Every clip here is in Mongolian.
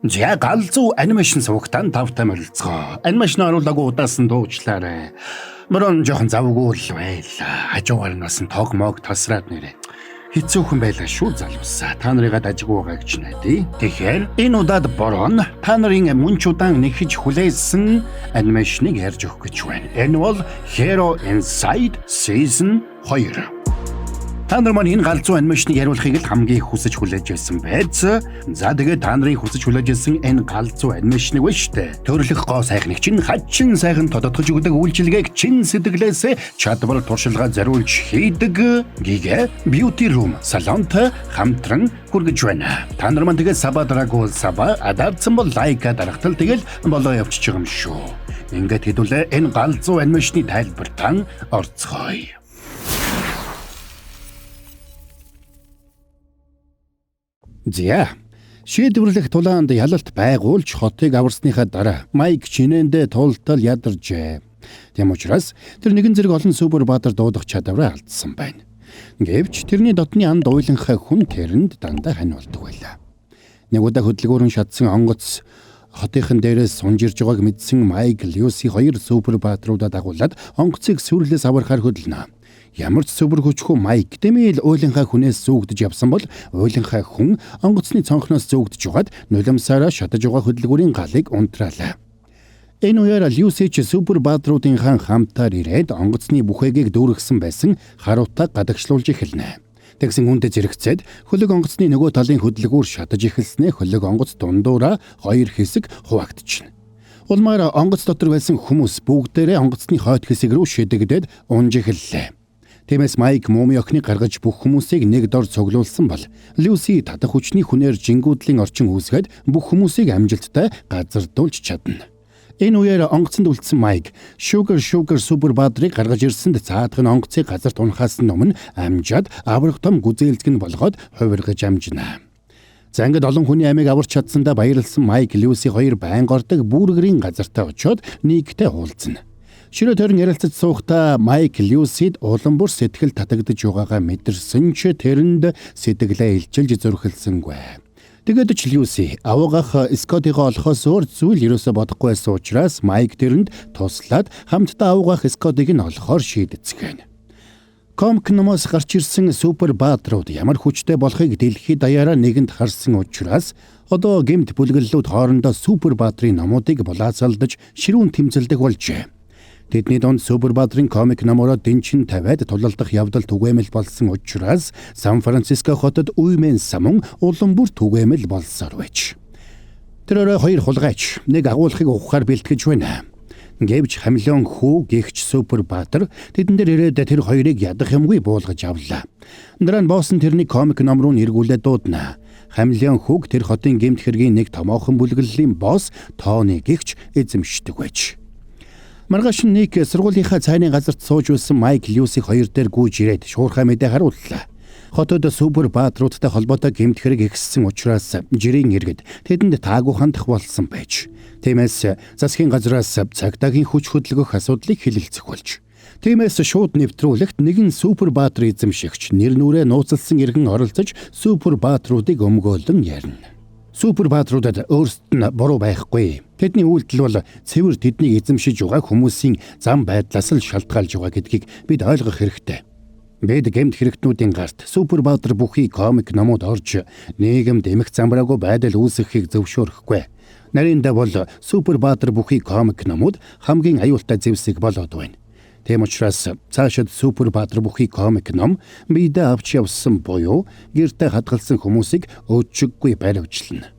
За галзуу анимашн сувгтан тавтай мөлцгөө. Анимашн оруулаагүй удаасан дуучлаарэ. Мөрөн жоохон завгүй л байла. Хажуугаар нь басан тог мог тасраад нэрэ. Хэцүүхэн байлаа шүү залуусаа. Та нарыгаа дажгүй байгаа гэж найдаа. Тэгэхээр энэ удаад борон та нарын мөнчудаан нэхэж хүлээсэн анимашныг ярьж өгөх гэж байна. Энэ бол Hero Inside Season 2. Та нар маань энэ галзуу анимашныг яриулахыг л хамгийн их хүсэж хүлээж байсан байц. За тэгээд та нарын хүсэж хүлээж байсан энэ галзуу анимашныг ба штэ. Төрлөх гоо сайхныг чинь хачин сайхан тодотгож өгдөг үйлчилгээг чин сэтгэлээсээ чадвар туршилгаа зориулж хийдэг Giga Beauty Room салонтой хамтран хүргэж байна. Та нар маань тэгээд сабадрагуул саба адаарсан бол лайка дарахтал тэгэл болоо явчих юм шүү. Ингээд хэдүүлээ энэ галзуу анимашны тайлбартан орцгоё. За шийдвэрлэх тулаанд ялалт байгуулж хотыг аварсныхаа дараа Майк чинээндээ тултал ядаржээ. Тэм учраас тэр нэгэн зэрэг олон Супербаатар дуудах чадвараа алдсан байна. Гэвч тэрний дотны анд уйланхай хүн тэрэнд дандаа хань болдог байлаа. Нэг удаа хөдөлгөөрөн шатсан онгоц хотынхан дээрээс сунжирж байгааг мэдсэн Майк Люси хоёр Супербаатруудаа дагуулад онгоцыг сүрлээс авархаар хөдлөнө. Ямар ч супер хүчгүй Майк дэмэл уйланхай хүнээс зүүгдэж явсан бол уйланхай хүн онгоцны цонхноос зүүгдэж угаад нулимсаараа шатаж байгаа хөдөлгүүрийн галыг унтраалаа. Энэ үеэр Люси ч Супербаатруудын хамтаар ирээд онгоцны бүхээгийг дүүргэсэн байсан харуутаа гадагшлуулж эхэлнэ. Тэгсэн хүнтэй зэрэгцээд хөлөг онгоцны нөгөө талын хөдөлгүүр шатаж эхэлснээ хөлөг онгоц дундуураа хоёр хэсэг хуваагдчихна. Улмаар онгоц дотор байсан хүмүүс бүгдээрээ онгоцны хойд хэсэг рүү шидэгдээд унж эхэллээ. Тиймээс Майк муми охиныг гаргаж бүх хүмүүсийг нэг дор цуглуулсан бол Люси татах хүчний хүнээр жингүүдлийн орчин үүсгээд бүх хүмүүсийг амжилттай газардуулж чадна. Энэ үеэр онгоцонд үлдсэн Майк Sugar Супербаадрыг гаргаж ирсэнд цаадах нь онгоцыг газарт унахаас өмнө амжаад аврах том гүзээлзэг нь болгоод хувиргаж амжина. За ингээд олон хүний амийг аварч чадсандаа баярлсан Майк Люси хоёр байнга ордог бүргэрийн газартаа очиод нийгтэй уулзна. Ширээ төрн ярилцаж суухдаа Майк Люсид улам бүр сэтгэл татагдж байгаагаа мэдэрсэн ч тэрэнд сэтгэлээ илчилж зөрхөлсөнгүй. Тэгээд ч Люси аваагах Скотtiгаа олохоос өөр зүйл ерөөсө бодохгүй байсан учраас Майк тэрэнд туслаад хамтдаа аваагах Скоттиг нь олохоор шийдэцгэн. Комик номоос гарч ирсэн Супербаатрууд ямар хүчтэй болохыг дэлхийд даяараа нэгэнд харсан учраас одоо гэмт бүлгэллүүд хоорондоо Супербаатрын номуудыг булаацалдаж ширүүн тэмцэлдэг болжээ. Тэдний донд Супербаатрын комик номороо дэнчин тавиад тулалдах явдал түгээмэл болсон учраас Сан Франциско хотод уймэн самун улам бүр түгээмэл болсоор байж. Тэр хоёр хулгайч нэг агуулгыг ухахаар бэлтгэж байна. Гэвч хамлион хүү гихч Супербаатар тэдэн дээр ирээд тэр хоёрыг ядах юмгүй буулгаж авлаа. Дараа нь босс нь тэрний комик ном руу нэргүүлээд дуудана. Хамлион хүүг тэр хотын гэмт хэргийн нэг томоохон бүлэглэлийн босс Тони гихч эзэмшдэг байж. Маргааш нэг сургуулийнхаа цайны газарт сууж байсан Майк Люси хоёр дээр гүйж ирээд шуурхай мэдээ харууллаа. Хотод Супербаатруудтай холбоотой гэмт хэрэг ихссэн учраас жирийн иргэд тэдэнд таагүй хандах болсон байж. Тиймээс засгийн газраас цагдаагийн хүч хөдөлгөх асуудлыг хилэлцэх болж. Тиймээс шууд нэвтрүүлэгт нэгэн Супербаатар эзэмшигч нэр нүрээ нууцлсан иргэн оролцож Супербаатруудыг өмгөөлөн ярина. Супербаатруудад өөрсдөд нь буруу байхгүй. Тэдний үйлдэл бол цэвэр тэднийг эзэмшиж байгаа хүмүүсийн зам байдлаас л шалтгаалж байгаа гэдгийг бид ойлгох хэрэгтэй. Бид гэмт хэрэгтнүүдийн гарт Супербаатар бүхий комик номууд орж нийгэмд эмх замбраагүй байдал үүсгэхийг зөвшөөрөхгүй. Нарийнда бол Супербаатар бүхий комик номууд хамгийн аюултай зэвсэг болоод байна. Тэм учраас цаашид Супербаатар бүхий комик ном бидээ авч явсан буюу гэртээ хадгалсан хүмүүсийг өчиггүй баривчлана.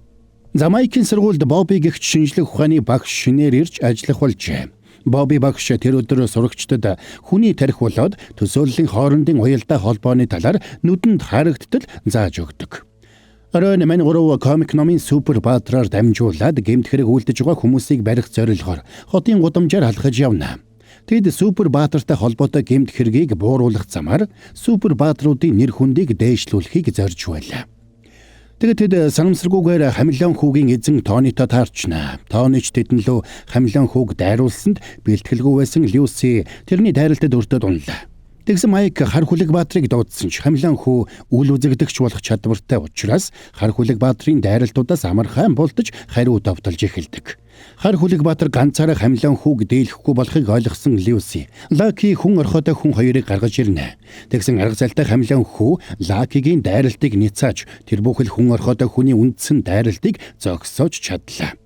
Замайкын сургуульд Бобби гихч шинжлэх ухааны багш шинээр ирж ажиллах болжээ. Бобби багш тэр өдөр сурагчдад хүний тарих болоод төсөөллийн хоорондын уялдаа холбооны талаар нүдэнд харагдтал зааж өгдөг. Оройн мань гурав комик номын Супербаатраар дамжуулаад гэмт хэрэг үлдэж байгаа хүмүүсийг барих зорилгоор хотын гудамжаар халахж явна. Тэд Супербаатартай холбоотой гэмт хэргийг бууруулах замаар Супербаатруудын нэр хүндийг дээшлүүлэхийг зорж байлаа. Тэгээд тэд санамсаргүйгээр хамлион хүүгийн эзэн Тонитой таарчна. Тони ч тэдэн лөө хамлион хүүг дайруулсанд бэлтгэлгүй байсан Люси тэрний дайралтад өртөд унлаа. Тэгсэн Майк хар хүлэг баатрыг дуудсан ч Хамлан хүү үл үзэгдэгч болох чадвартай учраас хар хүлэг баатрын дайралтуудаас амархан булдаж хариу давталж эхэлдэг. Хар хүлэг баатар ганцаараа Хамлан хүүг дийлэхгүй болохыг ойлгосон Люси Лаки хүн орхиодоо хүн хоёрыг гаргаж ирнэ. Тэгсэн арга зайлтай Хамлан хүү Лакигийн дайралтыг ницааж тэр бүхэл хүн орхиодоо хүний үндсэн дайралтыг зогсоож чадлаа.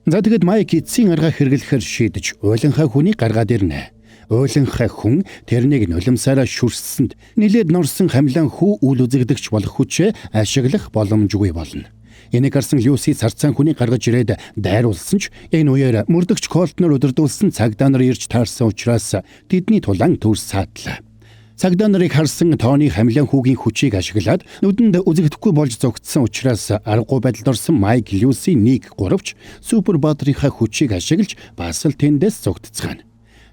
За тэгэд Майк эцсийн арга хэрэглэхээр шийдэж уйланхай хүнийг гаргаад ирнэ. Уйланхай хүн тэрнийг нулимсаараа шүрссэнд нилээд норсон Хамлан хүү үл үзэгдэгч болох хүчээ ашиглах боломжгүй болно. Энийг харсан Люси царцаан хүнийг гаргаж ирээд дайруулсан ч энэ үеэр мөрдөгч Колтнор удирдуулсан цагдаа нар ирж таарсан учраас тэдний тулаан төрс саадлаа. Цагдаа нарыг харсан Тони Хамлан хүүгийн хүчийг ашиглаад нүдэнд үзэгдэхгүй болж зогтсон учраас аргагүй байдалд орсон Майк, Люси, Ник гуравч Супер баатрынхаа хүчийг ашиглаж бас л тэндээс зогтцгаана.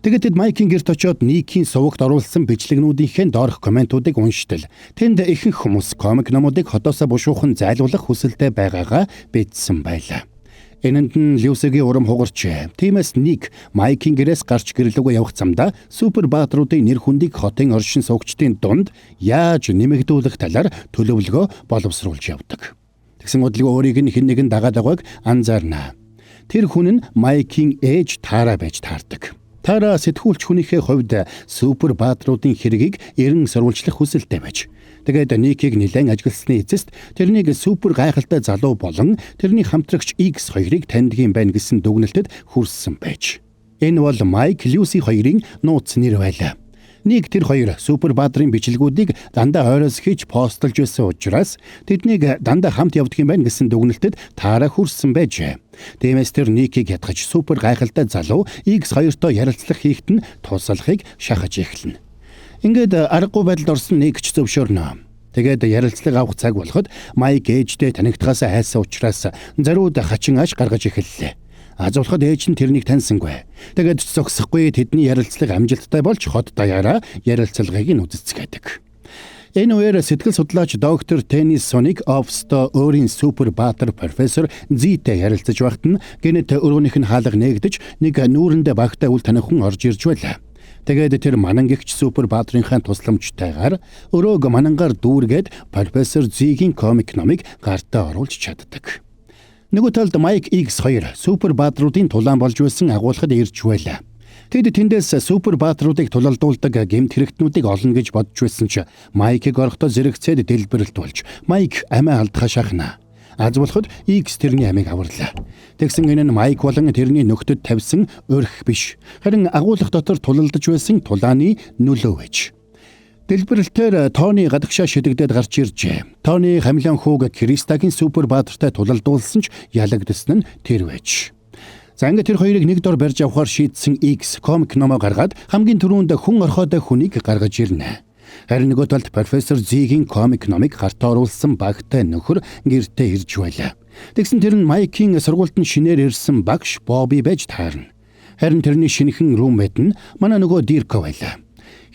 Тэгээд тэд Майкийн гэрт очиод Никийн сувагт оруулсан бичлэгнүүдийнхээ доорх комментуудыг унштал тэнд ихэнх хүмүүс комик номуудыг хотоосоо бушуухан зайлуулах хүсэлтэй байгаагаа бичсэн байлаа. Энэнд нь Люсигийн урам хугарчээ. Тиймээс Ник Майкийн гэрээс гарч гэрлүүгээ явах замдаа Супер баатруудын нэр хүндийг хотын оршин суугчдын дунд яаж нэмэгдүүлэх талаар төлөвлөгөө боловсруулж явдаг. Тэгсэн удалгүй өөрийг нь хэн нэгэн дагаад байгааг анзаарнаа. Тэр хүн нь Майкийн ээж Тара байж таардаг. Тара сэтгүүлч хүнийхээ хувьд Супер баатруудын хэргийг эрен сурвалжлах хүсэлтэй байж. Тэгээд Никийг нэлээд ажигласны эцэст тэрнийг супер гайхалтай залуу болон тэрний хамтрагч X2-ыг таньдгийн байна гэсэн дүгнэлтэд хүрсэн байж. Энэ бол Майк, Люси хоёрын нууц нэр байлаа. Ник тэр хоёр Супер баатрын бичлэгүүдийг дандаа ойроос хийж постлж байсан учраас тэднийг дандаа хамт явдаг юм байна гэсэн дүгнэлтэд Тара хүрсэн байжээ. Тиймээс тэр Никийг ятгах супер гайхалтай залуу X2-той ярилцлах хийхэд нь туслахыг шахаж эхэлнэ. Ингээд аргагүй байдалд орсон Ник ч зөвшөөрнө. Тэгээд ярилцлага авах цаг болоход Майк ээжтэй танигдахаас айсан учраас зариуд хачин ааш гаргаж эхэллээ. Азуулахад ээж нь тэрнийг таньсангүй. Тэгээд зогсохгүй тэдний ярилцлага амжилттай болж хот даяараа ярилцлагыг нь үзэцгээдэг. Энэ үеэр сэтгэл судлаач доктор Теннисоник Овсто өөрийн Супер баатар профессор Зитэй ярилцаж байхад нь гэнэт өрөөнийх нь хаалга нээгдэж нэг нүүрэндээ багтаа үл таних хүн орж ирж байлаа. Тэгээд тэр манангэгч Супер баатрынхаа тусламжтайгаар өрөөг манангаар дүүргээд профессор Зигийн комик номыг гартаа оруулж чаддаг. Нөгөө талд Майк X2 Супер баатруудын тулаан болж байсан агуулгад ирж байлаа. Тэд тэндээс Супер баатруудыг тулалдуулдаг гэмт хэрэгтнүүдийг олно гэж бодж байсан ч Майкийг орохдоо зэрэгцээд дэлбэрэлт болж Майк амиа алдахаа шахна. Аз болоход X тэрний амийг аварлаа. Тэгсэн энэ нь Майк болон тэрний нөхдөд тавьсан өрх биш. Харин агуулга дотор тулалдаж байсан тулааны нөлөө байж. Дэлбэрэлтээр Тони гадагшаа шидэгдээд гарч иржээ. Тони Хамлан хүүг Кристагийн Супер баатартай тулалдуулсан ч ялагдсан нь тэр байж. За ингээд тэр хоёрыг нэг дор барьж авахар шийдсэн X комик номоо гаргаад хамгийн түрүүнд хүн орхиодоо хүнийг гаргаж ирнэ. Харин нөгөө талд профессор Зигийн комик номыг гартаа оруулсан багтай нөхөр гэртээ ирж байлаа. Тэгсэн тэр нь Майкийн сургуультанд шинээр ирсэн багш Бобби байж таарна. Харин тэрний шинэхэн руммейт нь манай нөгөө Дирко байлаа.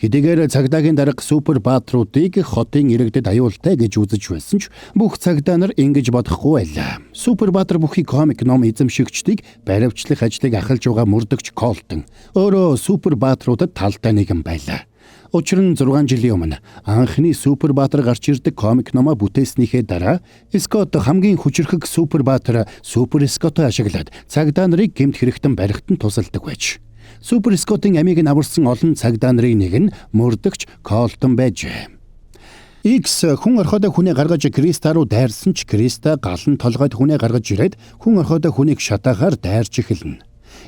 Хэдийгээр цагдаагийн дарга Супер баатруудыг хотын иргэдэд аюултай гэж үзэж байсан ч бүх цагдаа нар ингэж бодохгүй байлаа. Супер баатар бүхий комик ном эзэмшигчдийг баривчлах ажлыг ахалж байгаа мөрдөгч Колтон өөрөө Супер баатруудад талтай нэгэн байлаа. Учир нь 6 жилийн өмнө анхны Супер баатар гарч ирдэг комик номоо бүтээснийхээ дараа Скот хамгийн хүчирхэг Супер баатар Супер Скотоо ашиглаад цагдаа нарыг гэмт хэрэгтэн барихтан тусалдаг байж. Супер Скотын амийг нь аварсан олон цагдаа нарын нэг нь мөрдөгч Колтон байжээ. X хүн орхиодоо хүнээ гаргаж Криста руу дайрсан ч Криста галан толгойд хүнээ гаргаж ирээд хүн орхиодоо хүнийг шатаахаар дайрч эхэлнэ.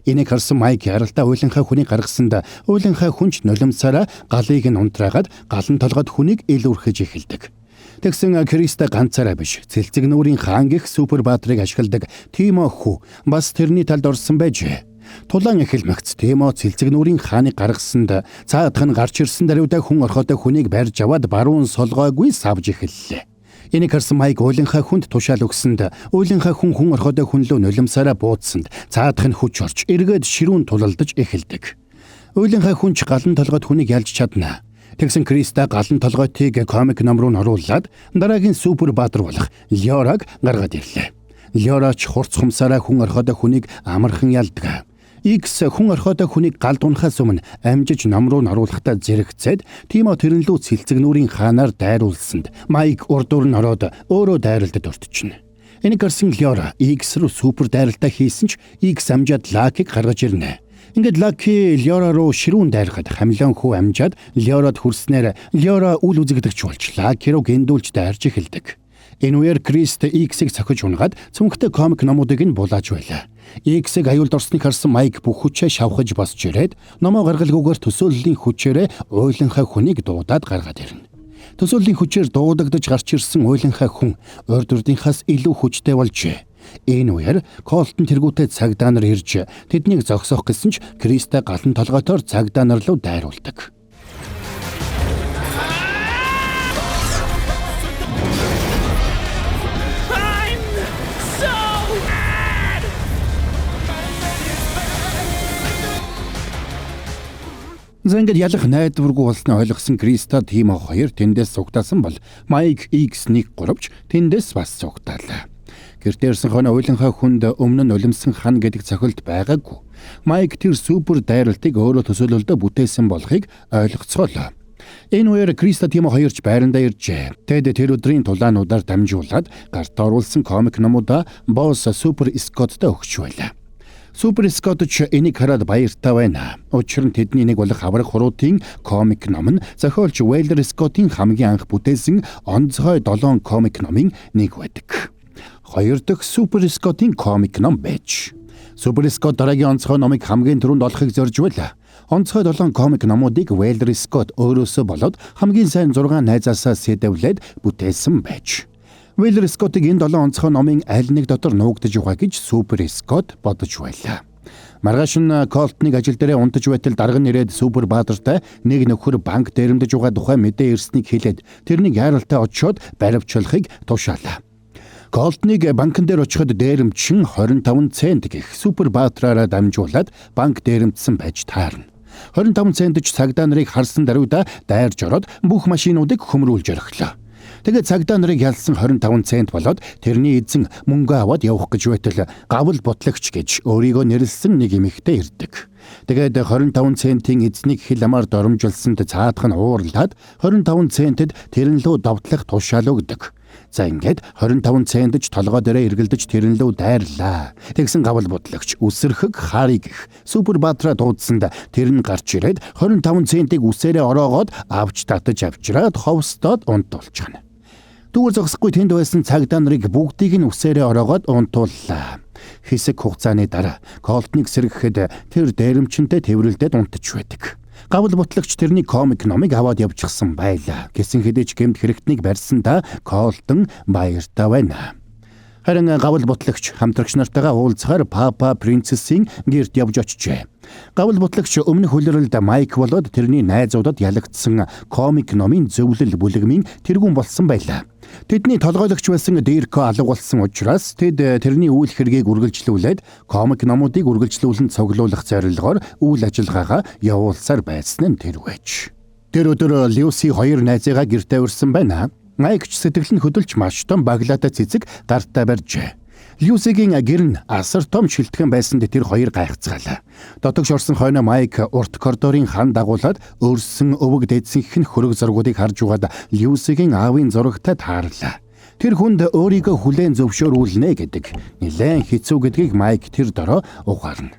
Энийг харсан Майк яралтай уйланхай хүнийг гаргасанд уйланхай хүнч нулимсаараа галыг нь унтраагаад галан толгойд хүнийг ил үрхэж эхэлдэг. Тэгсэн Криста ганцаараа биш цэлцэг нүрийн хаан гих Супер баатрыг ашигладаг Тимо хүү бас тэрний талд орсон байжээ. Тулаан эхэлмэгц Тимо цэлцэг нүрийн хааныг гаргасанд цаадах нь гарч ирсэн даруйдаа хүн орхиодоо хүнийг барьж аваад баруун солгоогүй савж эхэллээ. Энийг харсан Майк уйланхай хүнд тушаал өгсөнд уйланхай хүн орхиодоо хүн лөө нулимсаараа буудсанд цаадах нь хүч орж эргээд ширүүн тулалдаж эхэлдэг. Уйланхай хүнч галан толгойд хүнийг ялж чадна. Тэгсэн Криста галан толгойтыг комик ном руу нь оруулаад дараагийн Супер баатар болох Лёраг гаргаад ирлээ. Лёрач хурц хумсаараа хүн орхиодоо хүнийг амархан ялдаг. X хүн орхиодоо хүнийг галд унахаас өмнө амжиж ном руу наруулахдаа зэрэгцээд Тимо тэрэн лүү цэлцэгнүүрийн хаанаар дайруулсанд Майк урдуур нь ороод өөрөө дайралтад ортчихно. Энийг гарсан Лёра X руу супер дайралтаа хийсэн ч X амжаад Лакиг гаргаж ирнэ. Ингээд Лаки Лёра руу ширүүн дайрахад хамлион хүү амжаад Лёрод хүрснээр Лёра үл үзэгдэгч болж Лаки руу гиндүүлж дайрж эхэлдэг. Энэ үеэр Крист X-ийг цохиж унгаад цөмхтэй комик номуудыг нь булааж байлаа. X-ийг аюулд орсныг харсан Майк бүх хүчээ шавхаж босч ирээд номоо гаргалгүйгээр төсөөллийн хүчээрээ уйланхай хүнийг дуудаад гаргаад ирнэ. Төсөөллийн хүчээр дуудагдаж гарч ирсэн уйланхай хүн урд урдынхаас илүү хүчтэй болжээ. Энэ үеэр Колтон тэргүүтээ цагдаа нар ирж тэднийг зогсоох гэсэн ч Кристэ галан толгойтоор цагдаа нар руу дайруулдаг. Зангад ялах найдваргүй болсноо ойлгосон Криста Тимо хоёр тэндээс цугтаасан бол Майк X-1 гуравч тэндээс бас цугтаалаа. Гэртээрсэн хоноо уйланхай хүнд өмнө нь улимсан хан гэдэг цохилт байгаагүй. Майк тэр супер дайралтыг өөрөө төсөөлөлдөө бүтээсэн болохыг ойлгоцгоолоо. Энэ үеэр Криста Тимо хоёрч байрандаа иржээ. Тэд тэр өдрийн тулаануудаар дамжуулаад гарт оруулсан комик номуудаа босс Супер Скотттой өгч байлаа. Супер Скоттч энийг хараад баяртай байна. Учир нь тэдний нэг болох авраг хуруутын комик ном нь зохиолч Вейлер Скоттын хамгийн анх бүтээсэн онцгой 7 комик номын нэг байдаг. Хоёр дахь Супер Скоттын комик ном байж. Супер Скотт дараагийн онцгой номыг хамгийн түрүүнд олохыг зорж байлаа. Онцгой 7 комик номуудыг Вейлер Скотт өөрөөсөө болоод хамгийн сайн 6 найзаасаа сэдэвлээд бүтээсэн байж. Вейлер Скоттыг энэ 7 онцгой номын аль нэг дотор нуугдаж байгаа гэж Супер Скотт бодож байлаа. Маргааш нь Колтныг ажил дээрээ унтаж байтал дарга нь ирээд Супер Баатартай нэг нөхөр банк дээрэмдэж байгаа тухай мэдээ ирснийг хэлээд тэрнийг яаралтай очиод баривчлахыг тушаалаа. Колтныг банкн дээр очиход дээрэмчин 25 цент гэх Супер Баатараараа дамжуулаад банк дээрэмдсэн байж таарна. 25 центч цагдаа нарыг харсан даруйда дайрж ороод бүх машинуудыг хөмрүүлж орхилоо. Тэгээд цагдаа нарыг ялсан 25 цент болоод тэрний эзэн мөнгө аваад явах гэж байтал гавл бутлагч гэж өөрийгөө нэрлсэн нэг эмэгтэй ирдэг. Тэгээд 25 центийн эзнийг хил амаар доромжилсанд цаадах нь уурлаад 25 центэд тэрэн лүү довтлох тушаал өгдөг. За ингээд 25 центж толгой дээрээ эргэлдэж тэрэн лүү дайрлаа. Тэгсэн гавл бутлагч үсэрхэг харыг их Супер Баатараа дуудсанд тэр нь гарч ирээд 25 центийг үсээрээ ороогоод авч татаж авчираад ховстоод унтуулчихна. Дүүр зогсохгүй тэнд байсан цагдаа нарыг бүгдийг нь үсээрээ ороогоод унтууллаа. Хэсэг хугацааны дараа Колтныг сэргэхэд тэр дээрэмчэнтэй тэврэлдээд унтаж байдаг. Гавл бутлагч тэрний комик номыг аваад явчихсан байлаа. Гэсэн хэдий ч гэмт хэрэгтнийг барьсандаа Колтон баяртай байна. Харин гавл бутлагч хамтрагч нартайгаа уулзахаар Папа Принцессийн гэрт явж очижээ. Гавл бутлагч өмнөх хүлрэлд Майк болоод тэрний найзуудад ялагдсан комик номын зөвлөл бүлэгмийн тэргүүн болсон байлаа. Тэдний толгойлогч байсан Дирко алга болсон учраас тэд тэрний үйл хэргийг үргэлжлүүлээд комик номуудыг үргэлжлүүлэн цуглуулах зорилгоор үйл ажиллагаагаа явуулсаар байсан нь тэрвэж. Тэр өдөр Люси хоёр найзыгаа гэртээ урьсан байна. Майкч сэтгэл нь хөдөлж маш том баглаатай цэцэг гартаа барьжээ. Люсигийн гэр нь асар том шилтгэн байсанд тэр хоёр гайхацгаалаа. Дотогш орсон хойно Майк урт коридорын хан дагуулад өрсөн өвөг дээдсийнх нь хөрөг зургуудыг харж угаад Люсигийн аавын зурагтай таарлаа. Тэр хүнд өөрийгөө хүлээн зөвшөөрүүлнэ гэдэг нэлээд хэцүү гэдгийг Майк тэр дороо угаарна.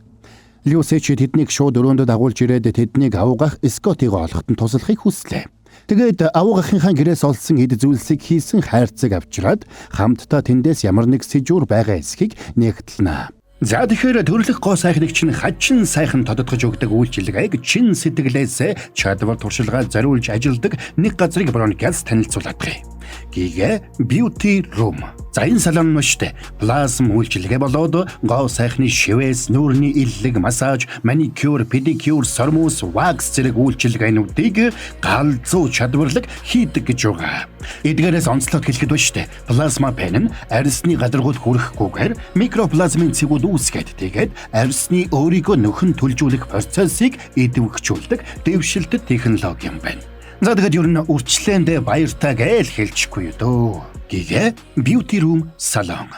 Люси ч тэднийг шууд өрөөндө дагуулж ирээд тэднийг авгах Скоттыг олоход нь туслахыг хүслээ. Тэгээд авгахынхаа гэрээс олсон эд зүйлсийг хийсэн хайрцаг авчираад хамтдаа тэндээс ямар нэг сэжүүр байгаа эсхийг нэгтлэнэ. За тэгэхээр төрлөх гоо сайхныг чинь хачин сайхан тодотгож өгдөг үйлчилгээг чин сэтгэлээсээ чадвар туршилгаа зориулж ажилдаг нэг газрыг Бронкалс танилцуулаад байгаа. Гигэ Beauty Room. За энэ салон нь штэ плазм үйлчилгээ болоод гоо сайхны шивээс, нүүрний иллэг, массаж, маникюр, педикюр, сормус, вакс зэрэг үйлчилгээнүүдийг галзуу чадварлаг хийдэг гэж байгаа. Эдгээрээс онцлог хэлэхэд ба штэ плазма пен нь арьсны гадаргуул хүрэхгүйгээр микроплазмын цэгүүд үүсгээд тэгээд арьсны өөрийгөө нөхөн төлжүүлэх процессыг идэвхжүүлдэг дэвшилтэт технологи юм байна. За тэгээд ер нь үрчлээндээ баяртай гээл хэлчихгүй юу дөө. Гигэ Beauty Room салон.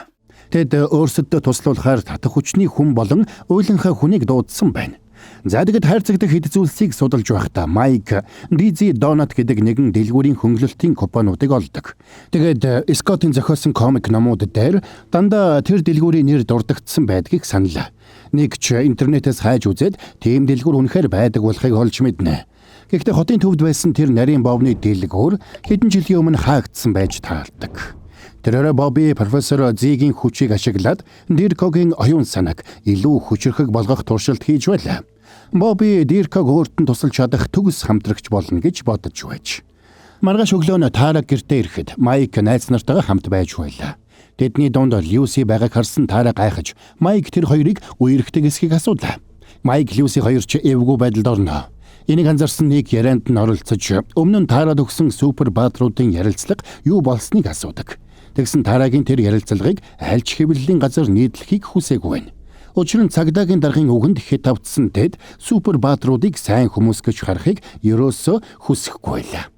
Тэд өөрсөддөө туслуулахаар татах хүчний хүн болон уйланхай хүнийг дуудсан байна. За тэгэд хайрцагдаг хэд зүйлсийг судалж байхдаа Майк Дизи Донат гэдэг нэгэн дэлгүүрийн хөнгөлөлтийн купонуудыг олдог. Тэгээд Скоттын зохиосон комик номууд дээр дандаа тэр дэлгүүрийн нэр дурддагдсан байдгийг саналаа. Нэг ч интернетээс хайж үзээд тийм дэлгүүр үнэхээр байдаг болохыг олж мэднэ. Гэхдээ хотын төвд байсан тэр нарийн бовны дэлгүүр хэдэн жилийн өмнө хаагдсан байж таардаг. Тэрээр Бобби профессор Зигийн хүчийг ашиглаад Диркогийн оюун санааг илүү хүчрхэг болгох туршилт хийж байлаа. Бобби Дирког өөртөө тусалж чадах төгс хамтрагч болно гэж бодож байж. Маргааш өглөө нь Тара гэртээ ирэхэд Майк найз нартайгаа хамт байж байлаа. Тэдний дунд Люси байгааг харсан Тара гайхаж Майк тэр хоёрыг үерхдэг эсхийг асуулаа. Майк Люси хоёр ч эвгүй байдалд орно. Энийг анзаарсан нэг ярианд нь оролцож өмнө нь Тарад өгсөн супер баатруудын ярилцлага юу болсныг асуудаг. Тэгсэн Тарагийн тэр ярилцлагыг айлч хэвлэлийн газар нийтлэхийг хүсээгүй байна. Учир нь цагдаагийн даргын үгэнд хэд тавцсан тэд супер баатруудыг сайн хүмүүс гэж харахыг ерөөсөө хүсэхгүй байлаа.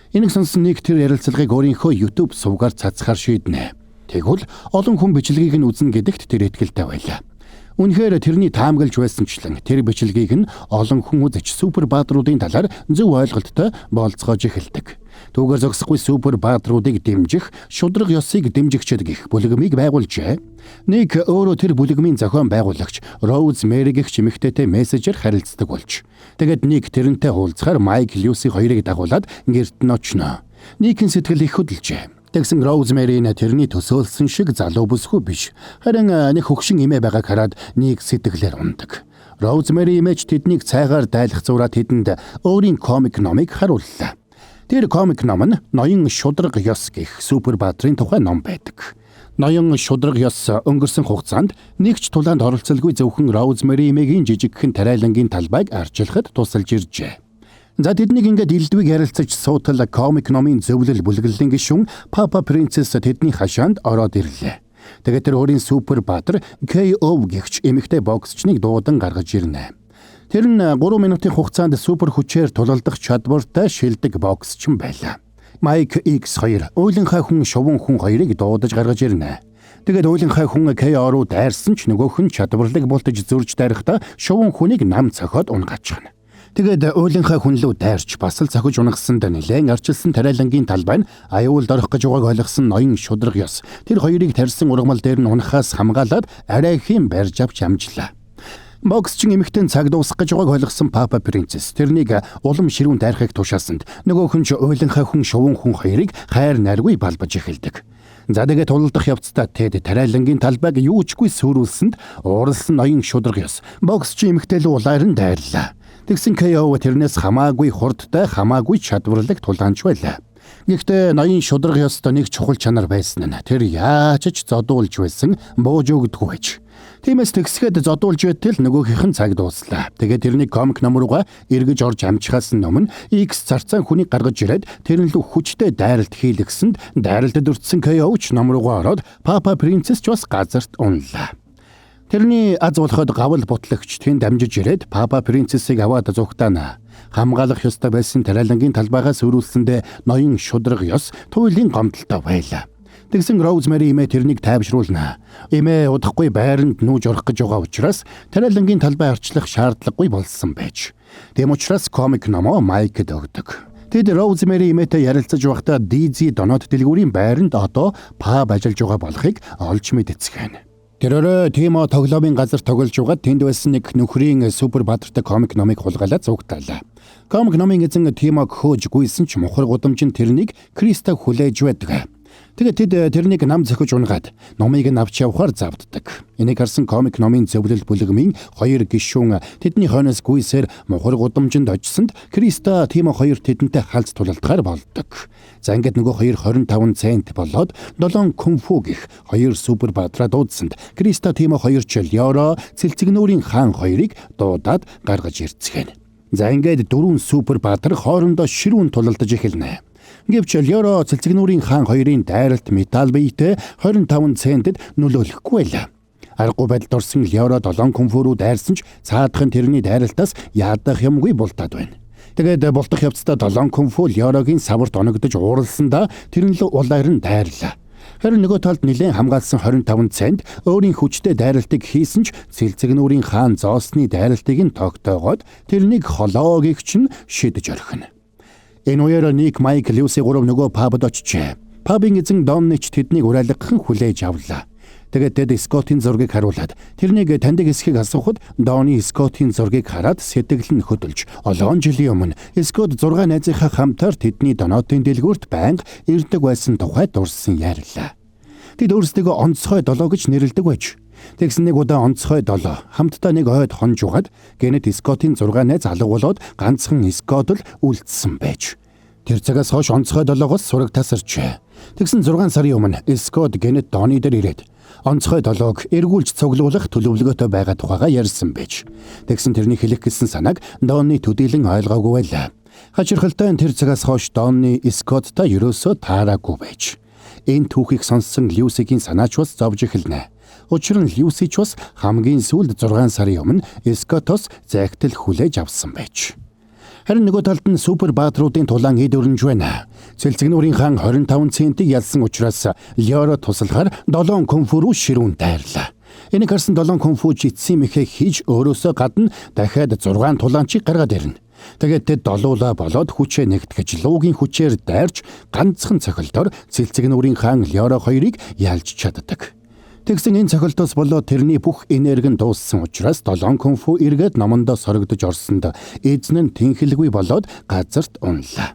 Энийг сонсон нэг тэр ярилцлагыг өөрийнхөө YouTube сувгаар цацхаар шийднэ. Тэгвэл олон хүн бичлэгийг нь үзнэ гэдэгт тэр итгэлтэй байлаа. Үнэхээр тэрний таамаглаж байсанчлан тэр бичлэгийг нь олон хүн үзэж супер баатруудын талаар зөв ойлголттой болцоож эхэлдэг. Түүгээр зогсохгүй супер баатруудыг дэмжих, шудраг ёсыг дэмжигчд гэх бүлгэмийг байгуулжээ. Нэг өөрөө тэр бүлгэмийн зохион байгуулагч Роуз Мэри гэх эмэгтэйтэй мессежээр харилцдаг болж. Тэгэд нэг тэрнтэй уулзахаар Майк Люси хоёрыг дагуулад гэрт нь очно. Нийгэн сэтгэл их хөдөлжээ. Тэгсэн Роуз Мэри тэрний төсөөлсөн шиг залуу бүсгүй биш. Харин нэг хөгшин эмээ байгааг хараад нэг сэтгэлээр ундаг. Роуз Мэри эмээч тэднийг цайгаар дайлах зураад тэдэнд өөрийн комик номыг харууллаа. Тэр комик ном нь Ноён шудраг ёс гэх супер баатрын тухай ном байдаг. Ноён шудраг ёс өнгөрсөн хугацаанд нэг ч тулаанд оролцолгүй зөвхөн Роуз Мэри эмээгийн жижигхэн тариалангийн талбайг арчилахад тусалж иржээ. За тэднийг ингээд элдвийг ярилцаж суутал комик номын зөвлөл бүлэглэлийн гишүүн Папа Принцесс тэдний хашаанд ороод ирлээ. Тэгээд тэр өөрийн супер баатар KO гэгч эмэгтэй боксчныг дуудан гаргаж ирнэ. Тэр нь 3 минутын хугацаанд супер хүчээр тулалдах чадвартай шилдэг боксчин байлаа. Майк X2 уйланхай хүн шувун хүн хоёрыг дуудаж гаргаж ирнэ. Тэгээд уйланхай хүн KO руу дайрсан ч нөгөөх нь чадварлаг бултаж зөрж дайрахдаа шувун хүнийг нам цохоод унгачхна. Тэгээд уйланхай хүн лөө дайрч бас л цохиж унгасанд нэлээд арчилсан тариалангийн талбай нь аюулд орох гэж байгааг ойлгосон ноён шудраг ёс тэр хоёрыг тарьсан ургамал дээр нь унахаас хамгаалаад арайхийн барьж авч амжлаа. Боксчин эмэгтэй цаг дуусах гэж байгааг ойлгосон Папа Принцесс тэрнийг улам ширүүн дайрахыг тушаасанд нөгөөх нь ч уйланхай хүн шувун хүн хоёрыг хайр наргүй балбаж эхэлдэг. За тэгээд тулалдах явцдаа тэд тариалангийн талбайг юучгүй сүрүүлсэнд ууралсан ноён шудраг ёс боксчин эмэгтэй л улаар нь дайрлаа. Тэгсэн KO тэрнээс хамаагүй хурдтай хамаагүй чадварлаг тулаанч байлаа. Гэхдээ ноён шудраг ёстой нэг чухал чанар байсан нь тэр яаж ч зодуулж байсан бууж өгдөггүй байж. Тиймээс тэгсгээд зодуулж байтал нөгөөхийнх нь цаг дууслаа. Тэгээд тэрний комик ном руугаа эргэж орж амжихаас өмнө X зарцаан хүнийг гаргаж ирээд тэр нь л хүчтэй дайралт хийлгэсэнд дайралтад өртсөн KO-ч ном руугаа ороод Папа Принцесс ч бас газарт унлаа. Тэрний аз болоход гавл бутлагч тэнд дамжиж ирээд Папа Принцессийг аваад зүгтаана. Хамгаалах ёстой байсан тариалангийн талбайгаас өрүүлсэндээ ноён шудраг ёс туйлын гомдолтой байлаа. Тэгсэн Роуз Мэри эмээ тэрнийг тайвшруулна. Эмээ удахгүй байранд нүүж орох гэж байгаа учраас тариалангийн талбай арчлах шаардлагагүй болсон байж. Тэм учраас комик номоо Майкд өгдөг. Тэд Роуз Мэри эмээтэй ярилцаж байхдаа Дизи Донот дэлгүүрийн байранд одоо паб ажиллаж байгаа болохыг олж мэдцгэн. Тэрээр Тимо тоглоомын газар тоглож байгаад тэнд байсан нэг нөхрийн супер баатартай комик номыг хулгайлаад зүгтаалаа. Комик номын эзэн Тимог хөөж гүйсэн ч мухар гудамжинд тэрнийг Криста хүлээж байдаг. Тэгээд тэд тэрнийг нам зөхөж унгаад номыг нь авч явахаар завддаг. Энийг харсан комик номын зөвлөл бүлгэмийн хоёр гишүүн тэдний хойноос гүйсээр мухар гудамжинд очсонд Криста Тимо хоёр тэдэнтэй халз тулалдахаар болдог. За ингээд нөгөө 25 цент болоод 7 кунфу гих хоёр супер баатраа дуудсанд Криста Тимо хоёр ч Лёро цэлцэгнүүрийн хаан хоёрыг дуудаад гаргаж ирцгэн. За ингээд 4 супер баатар хоорондоо ширүүн тулалдаж эхэлнэ. Гэвч Лёро цэлцэгнүүрийн хаан хоёрын дайралт металл биетэй 25 центэд нөлөөлөхгүй байлаа. Аргагүй байдалд орсон Лёро 7 кунфу руу дайрсан ч цаадах нь тэрний дайралтаас яадах юмгүй бултаад байна. Тэгээд бултах явцдаа 7 кунфу Лёрогийн саварт оногдож ууралсандаа тэр нь л улаар нь дайрлаа. Харин нөгөө талд нэлээд хамгаалсан 25 цент өөрийн хүчтэй дайралтыг хийсэн ч цэлцэгнүүрийн хаан зоосны дайралтыг нь тогтоогоод тэрнийг холоо гихч нь шидэж орхино. Энэ үеэр Ник, Майк, Люси гурав нөгөө пабд очижээ. Пабын эзэн Домнич тэднийг урайлгахан хүлээж авлаа. Тэгээд тэд Скоттын зургийг харуулад тэрнийг таньдаг эсхийг асуухад Донни Скоттын зургийг хараад сэтгэл нь хөдөлж олон жилийн өмнө Скотт 6 найзынхаа хамтаар тэдний донотын дэлгүүрт байнга ирдэг байсан тухай дурсан ярьлаа. Тэд өөрсдөө онцгой долоо гэж нэрлэдэг байж. Тэгсэн нэг удаа онцгой долоо хамтдаа нэг ойд хонж угаад гэнэт Скоттын 6 найз алга болоод ганцхан Скотт л үлдсэн байж. Тэр цагаас хойш онцгой долоогоос сураг тасарчээ. Тэгсэн 6 сарын өмнө Скотт гэнэт Донни дээр ирээд онцгой долоог эргүүлж цуглуулах төлөвлөгөөтэй байгаа тухайга ярьсан байж. Тэгсэн тэрний хэлэх гэсэн санааг Донни төдийлөн ойлгоогүй байлаа. Хачирхалтай тэр цагаас хойш Донни Скотттай ерөөсөө таараагүй байж. Энэ түүхийг сонссон Люсигийн санаач бас зовж эхэлнэ. Учир нь Люси ч бас хамгийн сүүлд 6 сарын өмнө Скоттоос загтал хүлээж авсан байж. Харин нөгөө талд нь супер баатруудын тулаан эд өрнж байна. Цэлцэгнүүрийн хаан 25 центиг ялсан учраас Лёро туслахаар 7 кунфу руу ширүүн дайрлаа. Энийг харсан 7 кунфу житсэн мэхээ хийж өөрөөсөө гадна дахиад 6 тулаанчийг гаргаад ирнэ. Тэгээд тэд долуулаа болоод хүчээ нэгтгэж луугийн хүчээр дайрч ганцхан цохилдоор цэлцэгнүүрийн хаан Лёро хоёрыг ялж чаддаг. Тэгсэн энэ цохилтоос болоод тэрний бүх энерги нь дууссан учраас 7 кунфу эргээд номондоо сорогдож орсонд эзэн нь тэнхэлгүй болоод газарт унлаа.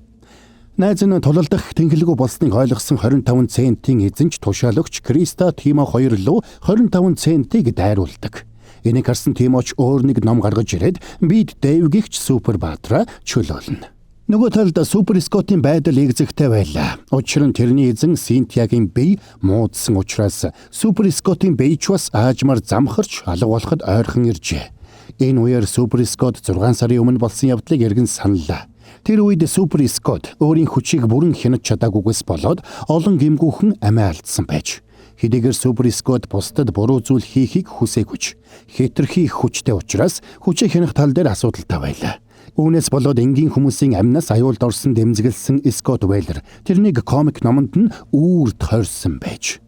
Найз нь тулалдах тэнхэлгүй болсныг ойлгосон 25 центийн эзэнч тушаалөгч Криста Тимо хоёр руу 25 центийг дайруулдаг. Энийг харсан Тимоч өөр нэг ном гаргаж ирээд бид Дэв гихч супер баатраа чөлөөлнө. Нөгөө талд супер Скоттын байдал эгзэгтэй байлаа. Учир нь тэрний эзэн Синтиягийн бие муудсан учраас супер Скоттын бие ч бас аажмаар замхарч алга болоход ойрхон иржээ. Энэ үеэр супер Скотт 6 сарын өмнө болсон явдлыг эргэн саналлаа. Тэр үед супер Скотт өөрийн хүчийг бүрэн хянаж чадаагүйгээс болоод олон гэмгүүхэн амиа алдсан байж. Хэдийгээр супер Скотт бусдад буруу зүйл хийхийг хүсээгүй. Хэтэрхий хүчтэй учраас хүчээ хянах тал дээр асуудалтай байлаа. Үүнээс болоод энгийн хүмүүсийн амнаас аюулд орсон дэмзэглсэн Скотт Вейлер тэрнийг комик номонд нь үүрд хорьсон байж.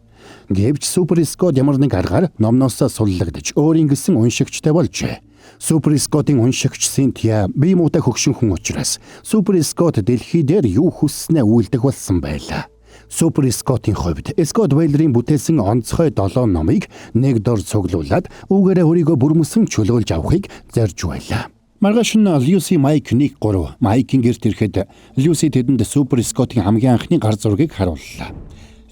Гэвч супер Скотт ямар нэг аргаар номноос суллагдж өөрийн гэсэн уншигчтай болжээ. Супер Скоттын уншигч Синтия бие муутай хөгшин хүн учраас супер Скотт дэлхий дээр юу хүсснээ үйлдэх болсон байлаа. Супер Скоттын хувьд Скотт Вейлерийн бүтээсэн онцгой 7 номыг нэг дор цуглуулад үүгээрээ өөрийгөө бүрмөсөн чөлөөлж авахыг зорж байлаа. Маргааш нь Люси, Майк, Ник 3 Майкийн гэрт ирэхэд Люси тэдэнд супер Скоттын хамгийн анхны гар зургийг харууллаа.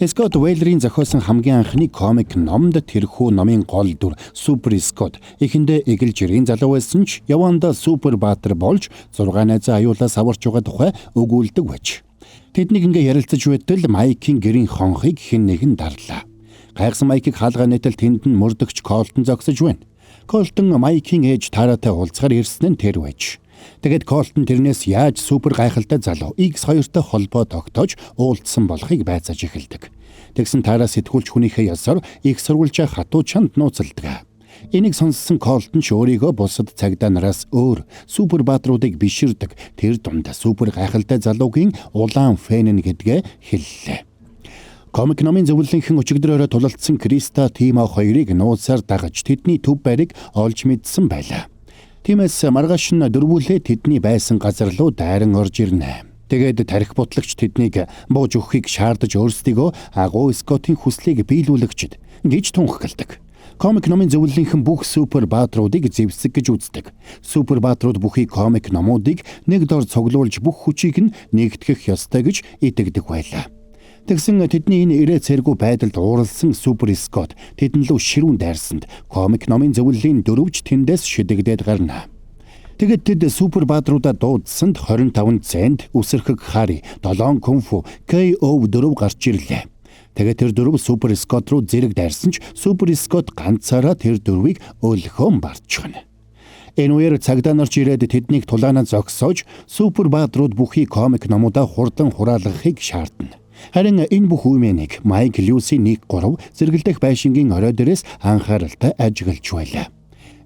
Скотт Вейлерийн зохиосон хамгийн анхны комик номд тэрхүү номын гол дүр супер Скотт эхэндээ эгэл жирийн залуу байсан ч явандаа супер баатар болж 6 найзаа аюулаас аварч байгаа тухай өгүүлдэг байж. Тэднийг ингээ ярилцаж байтал Майкийн гэрийн хонхыг хэн нэгэн дарлаа. Гайхсан Майкийг хаалгаа нэтэл тэнд нь мөрдөгч Колтон зогсож байна. Колтон Майкийн ээж Таратай уулзахаар ирсэн нь тэр байж. Тэгэд Колтон тэрнээс яаж супер гайхалтай залуу X2-той холбоо тогтоож уулзсан болохыг байцааж эхэлдэг. Тэгсэн Тара сэтгүүлч хүнийхээ ёсоор их сурвалжаа хатуу чанд нууцалдаг. Энийг сонссон Колтон ч өөрийгөө бусад цагдаа нараас өөр супер баатруудыг биширдэг тэр дунд супер гайхалтай залуугийн улаан фэн нь гэдгээ хэллээ. Комик номын зөвлөлийнхэн өчигдрөөрөө тулалдсан Криста Тимо хоёрыг нууцаар дагаж тэдний төв байрыг олж мэдсэн байлаа. Тиймээс маргааш нь дөрвүүлээ тэдний байсан газар руу дайран орж ирнэ. Тэгээд тарих бутлагч тэднийг бууж өгөхийг шаардаж өөрсдийгөө агуу Скоттын хүслийг биелүүлэгчд гэж тунхагладаг. Комик номын зөвлөлийнхэн бүх супер баатруудыг зэвсэг гэж үздэг. Супер баатрууд бүхий комик номуудыг нэг дор цуглуулж бүх хүчийг нь нэгтгэх ёстой гэж итгэдэг байлаа. Тэгсэн тэдний энэ ирээ цэргүү байдалд ууралсан супер Скотт тэдэн лөө ширүүн дайрсанд комик номын зөвлөлийн дөрвж тэндээс шидэгдээд гарна. Тэгэд тэд супер баатруудаа дуудсанд 25 цент, үсэрхэг хари, 7 кунфу, KO4 гарч ирлээ. Тэгээд тэр дөрөв супер Скотт руу зэрэг дайрсан ч супер Скотт ганцаараа тэр дөрвийг өлгөөн барчихна. Энэ үеэр цагдаа нарч ирээд тэднийг тулаанаа зогсоож супер баатрууд бүхий комик номуудаа хурдан хураалгахыг шаардна. Харин энэ бүх үеийг Майк, Люси, Ник 3 зэрэгэлдэх байшингийн орой дээрээс анхааралтай ажиглаж байлаа.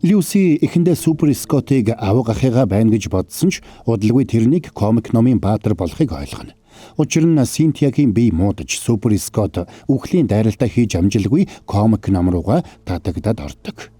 Люси эхэндээ супер Скоттыг авах ахыгаа байна гэж бодсон ч удалгүй тэрнийг комик номын баатар болохыг ойлгоно. Учир нь Синтиягийн бие муудаж Супер Скот үхлийн дайралтаа хийж амжилгүй комик ном руугаа татагдаад ордог.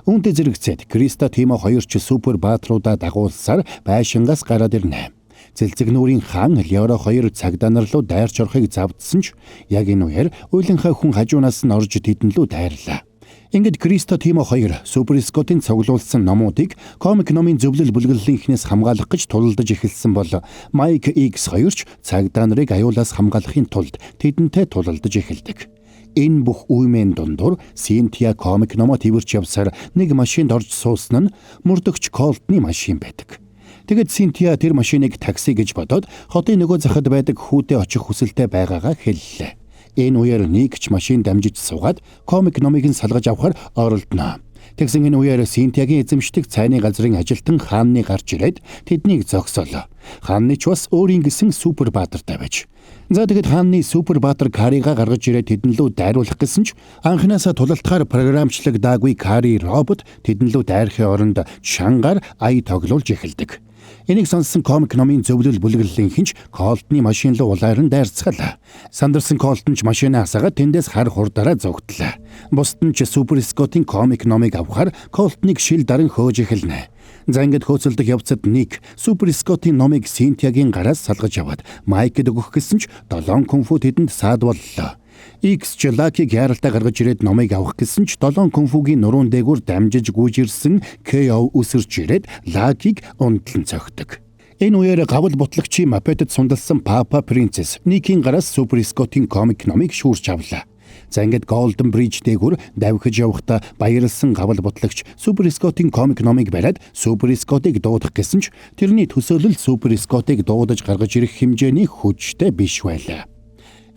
Үүнтэй зэрэгцээд Криста Тимо хоёр ч супер баатруудаа дагуулсаар байшингаас гараад ирнэ. Цэлцэг нүрийн хаан Леоро хоёр цагдаа нар руу дайрч орохыг завдсан ч яг энэ үеэр уйлынхаа хүн хажуунаас нь орж тэдэн лүү дайрлаа. Ингээд Криста Тимо хоёр Супер Скотын цуглуулсан номуудыг комик номын зөвлөл бүлэглэлийнхнээс хамгаалах гэж тулалдаж эхэлсэн бол Майк X хоёрч цагдаа нарыг аюулаас хамгаалахын тулд тэдэнтэй тулалдаж эхэлдэг. Энэ бүх үеийн дундуур Синтия комик номоо твэрч явсаар нэг машинд орж суусан нь мөрдөгч Колтны машин байдаг. Тэгэд Синтия тэр машиныг такси гэж бодоод хотын нөгөө захад байдаг хүүтэй очих хүсэлтэй байгаагаа хэллээ. Энэ үеэр нэг ч машин дамжиж суугаад комик номыг нь салгаж авахар оролдоно. Тэгсэн энэ үеэр Синтиягийн эзэмшдэг цайны газрын ажилтан хааны гарч ирээд тэднийг зогсоолоо. Хааны ч бас өөрийн гэсэн супер баатартай байж. За тэгэд хааны супер баатар Карига гаргаж ирээд тэдэн лүү дайруулах гэсэн ч анханасаа тулалтахаар програмчлагдаагүй Кари робот тэдэн лүү дайрахын оронд шангаар ая тоглуулж эхэлдэг. Энийг сонссон комик номын зөвлөл бүлэглэлийнхэн ч Колтны машин руу улайран дайрцгаалаа. Сандарсан Колтон ч машинаа асаагаад тэндээс хар хурдаараа зогтлаа. Бусд нь ч Супер Скотын комик номыг авахаар Колтныг шил даран хөөж эхэлнэ. За ингээд хөөцөлдөх явцад нэг Супер Скотын номыг Синтиягийн гараас салгаж аваад Майкд өгөх гэсэн ч 7 кунфу тэдэнд саад боллоо. X Лакиг яралтай гаргаж ирээд номыг авах гэсэн ч 7 кунфугийн нуруунд дээгүүр дамжиж гүйжирсэн KO үсэрч ирээд Лакиг унтлан цогтөг. Энэ үеэр гавл бутлагчийн мопедд сундалсан Папа Принцесс Никийн гараас Супер Скотын комик номыг шүүрч авлаа. За ингээд Golden Bridge дээгүүр давхиж явахдаа баярлсан гавл бутлагч Супер Скотын комик номыг бариад Супер Скотыг дуудах гэсэн ч тэрний төсөөлөл Супер Скотыг дуудаж гаргаж ирэх хэмжээний хүчтэй биш байлаа.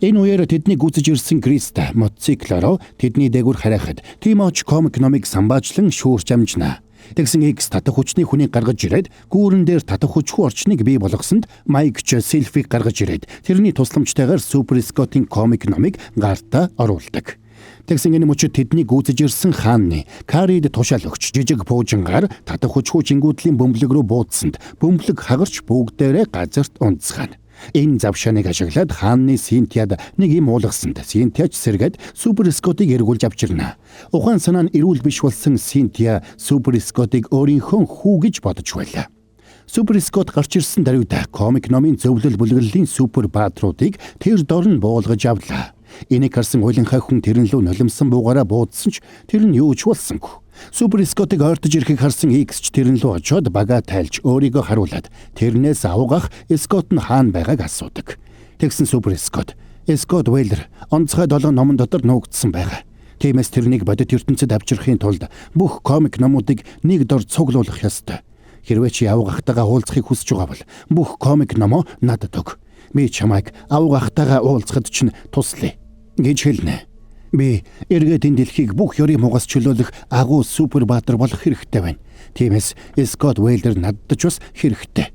Энэ үеэр тэднийг гүйцэж ирсэн Криста мотоциклороо тэдний дээгүүр харайхад Тимоч комик номыг самбаачлан шүүрч амжнаа. Тэгсэн X татах хүчний хүнийг гаргаж ирээд гүүрэн дээр татах хүчгүй орчныг бий болгосонд Майк ч селфиг гаргаж ирээд тэрний тусламжтайгаар Супер Скотын комик номыг гартаа оруулдаг. Тэгсэн энэ мөчөд тэднийг гүйцэж ирсэн хааны Карид тушаал өгч жижиг буужингаар татах хүчгүй жингүүдлийн бөмбөлөг рүү буудсанд бөмбөлөг хагарч бүгдээрээ газарт унцгаана. Энэ завшааныг ашиглаад хааны Синтияд нэг юм уулгасанд Синтияч сэргээд Супер Скотыг эргүүлж авчирна. Ухаан санаа нь эрүүл биш болсон Синтия Супер Скотыг өөрийнхөө хүү гэж бодож байлаа. Супер Скот гарч ирсэн даруйда комик номын зөвлөл бүлэглэлийн супер баатруудыг тэр дор нь буулгаж авлаа. Энийг харсан уйлынхаа хүн тэрэн лүү нулимсан буугаараа буудсан ч тэр нь юу ч болсонгүй. Супер Скотыг ойртож ирэхийг харсан X ч тэрэн лүү очоод бага тайлж өөрийгөө харуулад тэрнээс авгах Скот нь хаана байгааг асуудаг. Тэгсэн Супер Скот Вейлер онцгой 7 номон дотор нуугдсан байгаа. Тиймээс тэрнийг бодит ертөнцид авчрахын тулд бүх комик номуудыг нэг дор цуглуулах ёстой. Хэрвээ чи авгахтайгаа уулзахыг хүсэж байгаа бол бүх комик номоо надад өг. Би чамайг авгахтайгаа уулзахад чинь туслая гэж хэлнэ. Би эргээд энэ дэлхийг бүх ёрийн мугас чөлөөлөх агуу супер баатар болох хэрэгтэй байна. Тиймээс Скот Вейлер надад ч бас хэрэгтэй.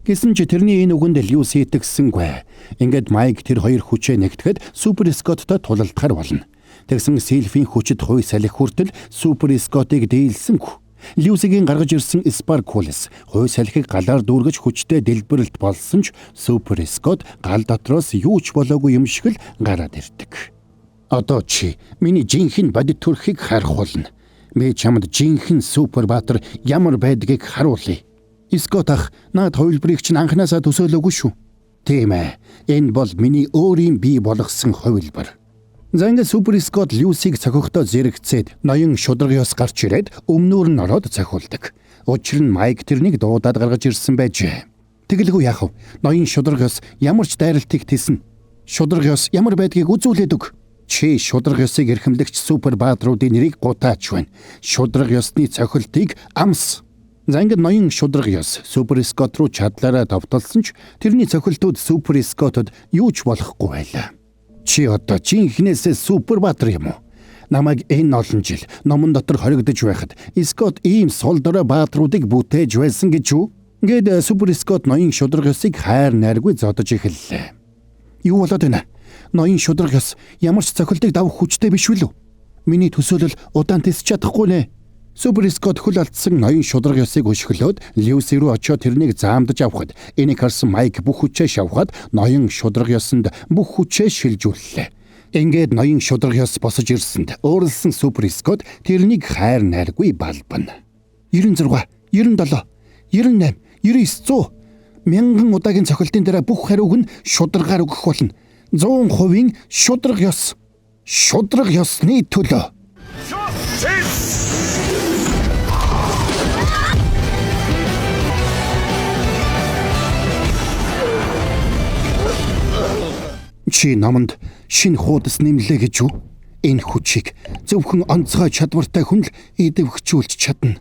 Гэсэн ч тэрний энэ үгэнд Льюис итгэсэнгүй. Ингээд Майк тэр хоёр хүчээ нэгтгэхэд Супер Скоттой тулалдахар болно. Тэгсэн Сильфийн хүчит хуй салхи хүртэл Супер Скотыг дийлсэнгүй. Льюисийн гаргаж ирсэн Спаркулс хуй салхиг галаар дүүргэж хүчтэй дэлбэрэлт болсон ч Супер Скот гал дотроос юу ч болоогүй юм шиг л гараад ирдэг. Одоо чи миний жинхэнэ бодит төрхийг харах болно. Би чамд жинхэнэ супер баатар ямар байдгийг харуулъя. Скот ах, наад хувилбарыг чинь анханасаа төсөөлөөгүй шүү. Тийм ээ. Энэ бол миний өөрийн бий болгосон хувилбар. За ингээд Супер Скот Льюисийг цохихдоо зэрэгцээд ноён шудраг ёс гарч ирээд өмнөөр нь ороод цохиулдаг. Учир нь Майк тэрнийг дуудаад гаргаж ирсэн байжээ. Тэгэлгүй яах вэ? Ноён шудраг ёс ямар ч дайралтыг тэснэ. Шудраг ёс ямар байдгийг үзүүлээд өг. Чи шудраг ёсыг эрхэмлэгч супер баатруудын нэрийг гутаач байна. Шудраг ёсны цохилтыг амс. За ингээд ноён шудраг ёс Супер Скот руу чадлаараа довтолсон ч тэрний цохилтууд Супер Скотод юу ч болохгүй байлаа. Чи одоо жинхнээсээ супер баатар юм уу? Намайг энэ олон жил номон дотор хоригдож байхад Скот ийм сул дорой баатруудыг бүтээж байсан гэж юу? Ингээд Супер Скот ноён шудраг ёсыг хайр найргүй зодож эхэллээ. Юу болоод байна? Ноён шудраг ёс ямар ч цохилтыг давах хүчтэй биш үлээ. Миний төсөөлөл удаан тисч чадахгүй нэ. Супер Скот хөл алдсан ноён шудраг ёсыг өшгөлөөд Льюси рүү очиод тэрнийг заамдаж авахад энийг харсан Майк бүх хүчээ шавхаад ноён шудраг ёсонд бүх хүчээ шилжүүллээ. Ингээд ноён шудраг ёс босож ирсэнд өөрлөсөн Супер Скот тэрнийг хайр найргүй балбана. 96, 97, 98, 99, 100 мянган удаагийн цохилтын дараа бүх хариуг нь шударгаар өгөх болно. 100% шудраг ёс. Шудраг ёсны төлөө. Чи номонд шинэ хуудас нэмлээ гэж юу? Энэ хүчийг зөвхөн онцгой чадвартай хүн л идэвхжүүлж чадна.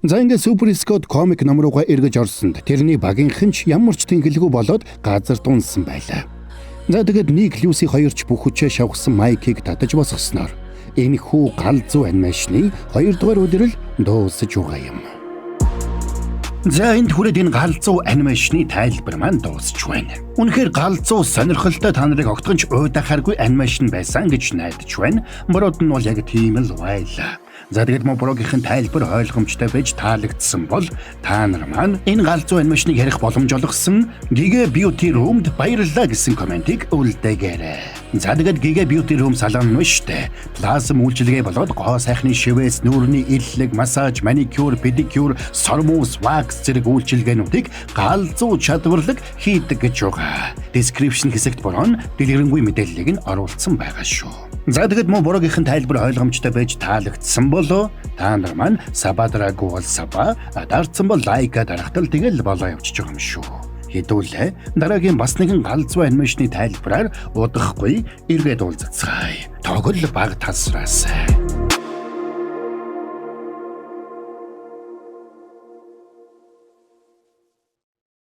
За ингээд Супер Скот комик ном руугаа эргэж орсонд тэрний багийнхан ч ямар ч тэнхэлгүй болоод газар дунсан байлаа. За тэгээд нэг Льюси хоёрч бүх хүчээ шавхсан Майкийг татаж босгосноор энэ хүү галзуу анимашны 2 дугаар өдрөл дуусаж байгаа юм. За энд хүрээд энэ галзуу анимашны тайлбар маань дуусч байна. Үнэхээр галзуу сонирхолтой та нарыг огтхонч уйдахааргүй анимашн байсан гэж найдаж байна. Мөрөд нь бол яг тийм л байлаа. За тэгээд Моброгийнхэн тайлбар ойлгомжтой байж таалагдсан бол та нар маань энэ галзуу анимашныг ярих боломж олгосон Giga Beauty Room-д баярлалаа гэсэн комментиг үлдээгээрэй. За тэгээд Giga Beauty Room салон нь штэ. Плазм үйлчилгээ болоод гоо сайхны шивээс, нүүрний иллэг, массаж, маникюр, педикюр, сормус, вакс зэрэг үйлчилгээнүүдийг галзуу чадварлаг хийдэг гэж байгаа. Description хэсэгт борон дэлгэрэнгүй мэдээллийг нь оруулсан байгаа шүү. За тэгээд Моброгийнхэн тайлбар ойлгомжтой байж таалагдсан болоо та нар маань сабадраагүй бол саба, дарцсан бол лайка дарахтал тэгэл болоо явчихж байгаа юм шүү. Хэдүүлээ дараагийн бас нэгэн галзуу анимашны тайлбараар удахгүй эргээд уулзацгаая. Тоглол баг тасраас.